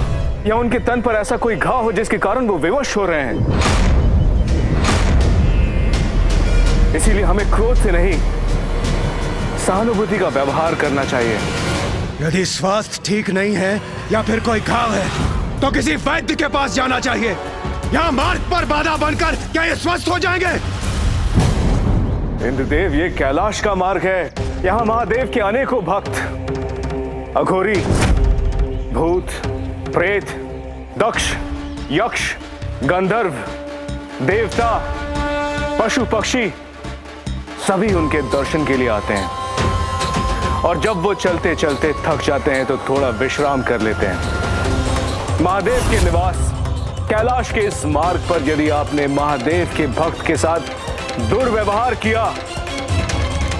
या उनके तन पर ऐसा कोई घाव हो जिसके कारण वो विवश हो रहे हैं। इसीलिए हमें क्रोध से नहीं, सहानुभूति का व्यवहार करना चाहिए। यदि स्वास्थ्य ठीक नहीं है या फिर कोई घाव है तो किसी वैद्य के पास जाना चाहिए। यहाँ मार्ग पर बाधा बनकर क्या ये स्वस्थ हो जाएंगे? इंद्रदेव, ये कैलाश का मार्ग है, यहाँ महादेव के अनेकों भक्त अघोरी, भूत, प्रेत, दक्ष, यक्ष, गंधर्व, देवता, पशु पक्षी सभी उनके दर्शन के लिए आते हैं और जब वो चलते चलते थक जाते हैं तो थोड़ा विश्राम कर लेते हैं। महादेव के निवास कैलाश के इस मार्ग पर यदि आपने महादेव के भक्त के साथ दुर्व्यवहार किया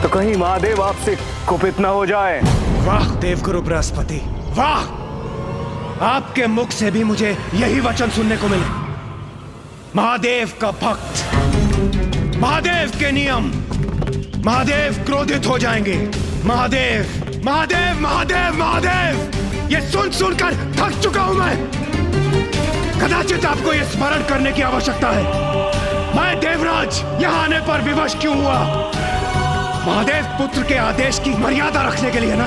तो कहीं महादेव आपसे कुपित न हो जाए। वाह देवगुरु बृहस्पति, वाह! आपके मुख से भी मुझे यही वचन सुनने को मिले। महादेव का भक्त, महादेव के नियम, महादेव क्रोधित हो जाएंगे, महादेव महादेव महादेव महादेव, ये सुन सुनकर थक चुका हूं मैं। कदाचित आपको ये स्मरण करने की आवश्यकता है, मैं देवराज यहाँ आने पर विवश क्यों हुआ। महादेव पुत्र के आदेश की मर्यादा रखने के लिए ना,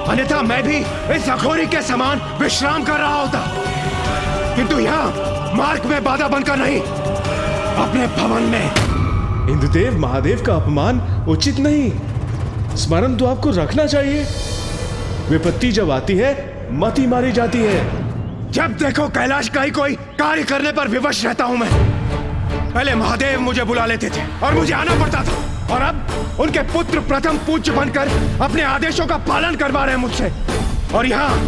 अन्यथा मैं भी इस अघोरी के समान विश्राम कर रहा होता, किंतु यहाँ मार्ग में बाधा बनकर नहीं, अपने भवन में। इंद्रदेव, महादेव का अपमान उचित नहीं। स्मरण तो आपको रखना चाहिए। विपत्ति जब आती है मति मारी जाती है। जब देखो कैलाश का ही कोई कार्य करने पर विवश रहता हूं मैं। पहले महादेव मुझे बुला लेते थे और मुझे आना पड़ता था, और अब उनके पुत्र प्रथम पूज्य बनकर अपने आदेशों का पालन करवा रहे हैं मुझसे। और यहाँ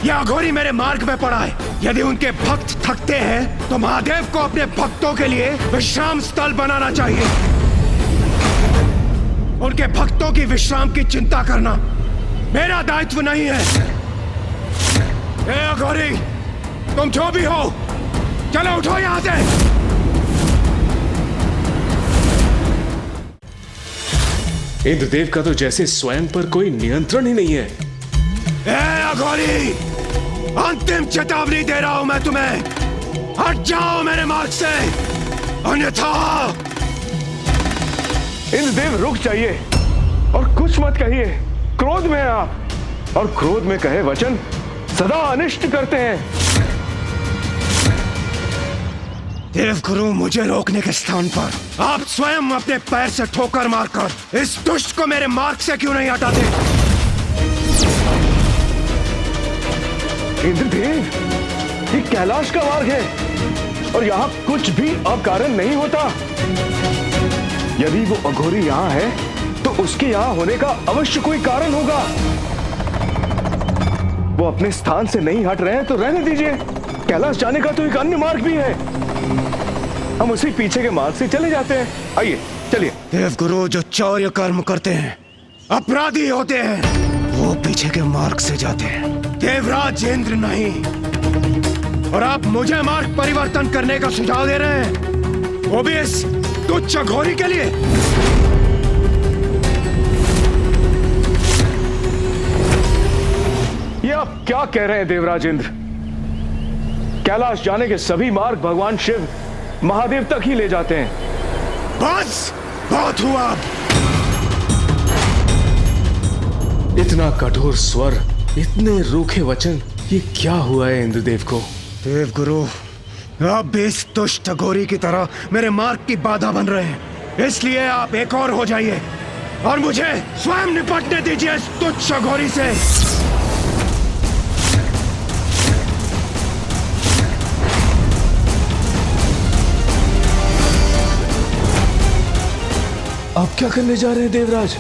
यह अघोरी मेरे मार्ग में पड़ा है। यदि उनके भक्त थकते हैं तो महादेव को अपने भक्तों के लिए विश्राम स्थल बनाना चाहिए। उनके भक्तों की विश्राम की चिंता करना मेरा दायित्व नहीं है। ए अघोरी, तुम जो भी हो, चलो उठो यहां से। इंद्रदेव का तो जैसे स्वयं पर कोई नियंत्रण ही नहीं है। ए अघोरी, अंतिम चेतावनी दे रहा हूं मैं तुम्हें, हट जाओ मेरे मार्ग से, अन्यथा। इंद्रदेव रुक जाइए और कुछ मत कहिए। क्रोध में हैं आप, और क्रोध में कहे वचन सदा अनिष्ट करते हैं। देवगुरु, मुझे रोकने के स्थान पर आप स्वयं अपने पैर से ठोकर मारकर इस दुष्ट को मेरे मार्ग से क्यों नहीं हटाते? इंद्रदेव, ये कैलाश का मार्ग है और यहाँ कुछ भी अकारण नहीं होता। यदि वो अघोरी यहाँ है तो उसके यहाँ होने का अवश्य कोई कारण होगा। वो अपने स्थान से नहीं हट रहे हैं तो रहने दीजिए। कैलाश जाने का तो एक अन्य मार्ग भी है, हम उसी पीछे के मार्ग से चले जाते हैं। आइए चलिए। देवगुरु, जो चौर्य कर्म करते हैं, अपराधी होते हैं, वो पीछे के मार्ग से जाते हैं, देवराज इंद्र नहीं। और आप मुझे मार्ग परिवर्तन करने का सुझाव दे रहे हैं, वो भी इस तुच्छ अघोरी के लिए। ये आप क्या कह रहे हैं देवराज इंद्र? कैलाश जाने के सभी मार्ग भगवान शिव महादेव तक ही ले जाते हैं। बस, बहुत हुआ। इतना कठोर स्वर, इतने रूखे वचन, ये क्या हुआ है इंद्रदेव को? देवगुरु, आप भी इस दुष्ट अघोरी की तरह मेरे मार्ग की बाधा बन रहे हैं, इसलिए आप एक और हो जाइए और मुझे स्वयं निपटने दीजिए इस तुच्छ अघोरी से। आप क्या करने जा रहे हैं देवराज?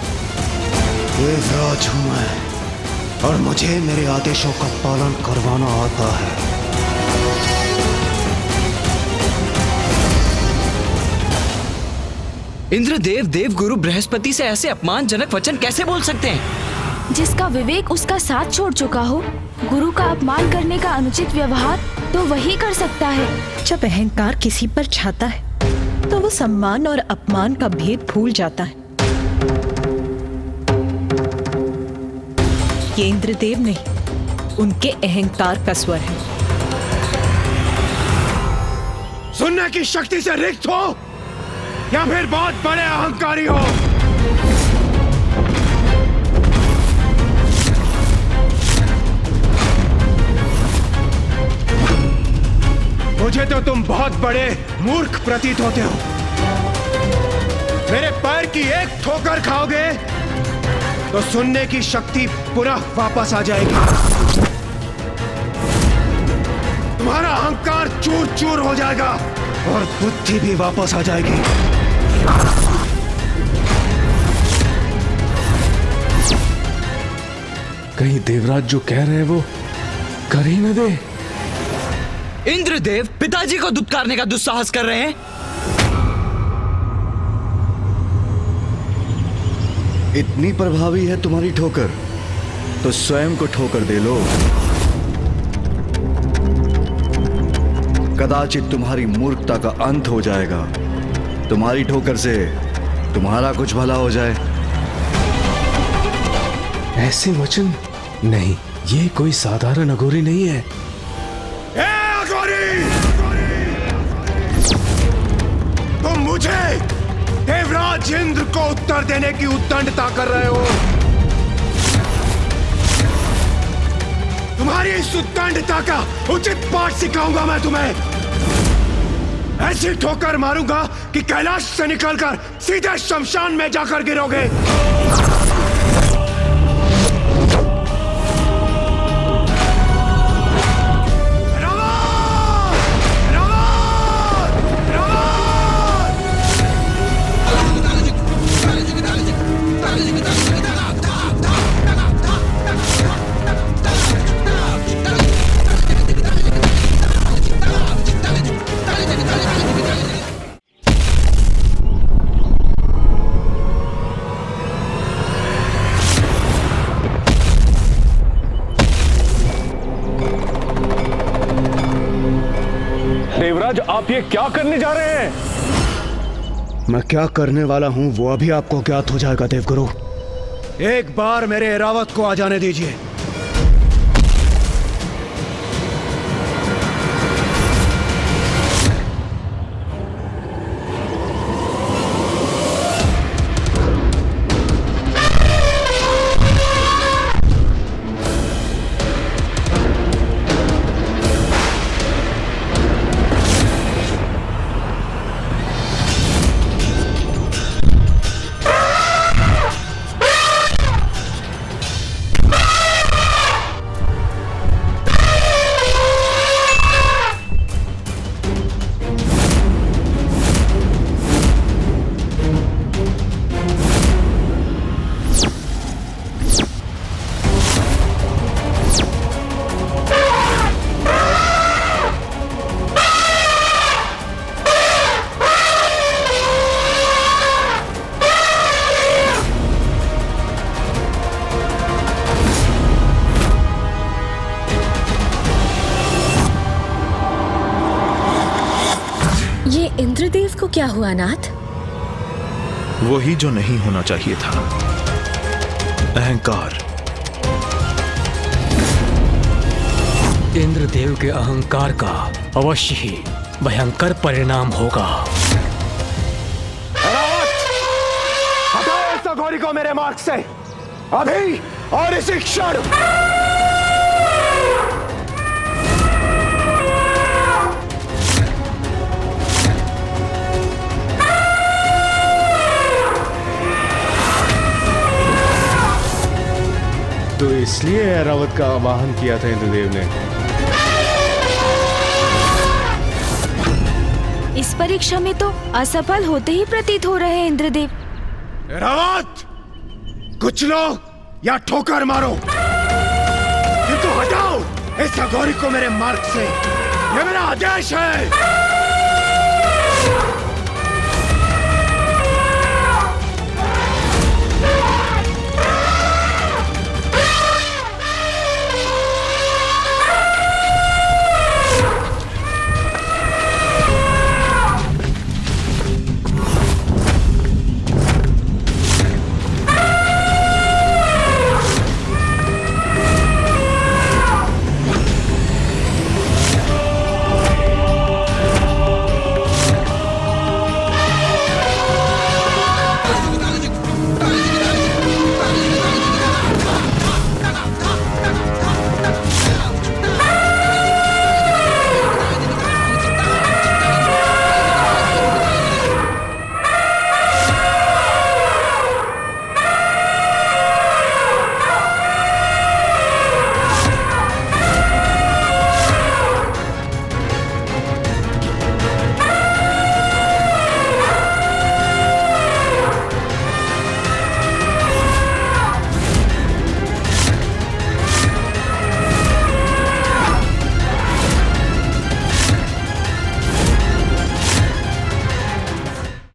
देवराज हूं मैं और मुझे मेरे आदेशों का पालन करवाना आता है। इंद्रदेव देवगुरु बृहस्पति से ऐसे अपमानजनक वचन कैसे बोल सकते हैं? जिसका विवेक उसका साथ छोड़ चुका हो, गुरु का अपमान करने का अनुचित व्यवहार तो वही कर सकता है। जब अहंकार किसी पर छाता है तो वो सम्मान और अपमान का भेद भूल जाता है। ये इंद्रदेव नहीं, उनके अहंकार का स्वर है। सुनने की शक्ति से रिक्त हो या फिर बहुत बड़े अहंकारी हो। मुझे तो तुम बहुत बड़े मूर्ख प्रतीत होते हो। मेरे पैर की एक ठोकर खाओगे तो सुनने की शक्ति पुनः वापस आ जाएगी। तुम्हारा अहंकार चूर चूर हो जाएगा और बुद्धि भी वापस आ जाएगी। कहीं देवराज जो कह रहे हैं वो कर ही न दे। इंद्रदेव पिताजी को दुत्कारने का दुस्साहस कर रहे हैं। इतनी प्रभावी है तुम्हारी ठोकर तो स्वयं को ठोकर दे लो। कदाचित तुम्हारी मूर्खता का अंत हो जाएगा। तुम्हारी ठोकर से तुम्हारा कुछ भला हो जाए। ऐसे वचन नहीं, ये कोई साधारण अघोरी नहीं है। तुम मुझे देवराज इंद्र को उत्तर देने की उद्दंडता कर रहे हो। तुम्हारी इस उद्दंडता का उचित पाठ सिखाऊंगा मैं तुम्हें। ऐसी ठोकर मारूंगा कि कैलाश से निकलकर सीधे शमशान में जाकर गिरोगे। देवराज, आप ये क्या करने जा रहे हैं? मैं क्या करने वाला हूं वो अभी आपको ज्ञात हो जाएगा देवगुरु। एक बार मेरे एरावत को आ जाने दीजिए। इंद्रदेव को क्या हुआ नाथ? वही जो नहीं होना चाहिए था, अहंकार। इंद्रदेव के अहंकार का अवश्य ही भयंकर परिणाम होगा। हटाओ इस अघोरी को मेरे मार्ग से, अभी और इसी क्षण। तो इसलिए ऐरावत का आवाहन किया था इंद्रदेव ने। इस परीक्षा में तो असफल होते ही प्रतीत हो रहे हैं इंद्रदेव। ऐरावत, कुछ लो या ठोकर मारो, किंतु हटाओ इस अघोरी को मेरे मार्ग से, ये मेरा आदेश है।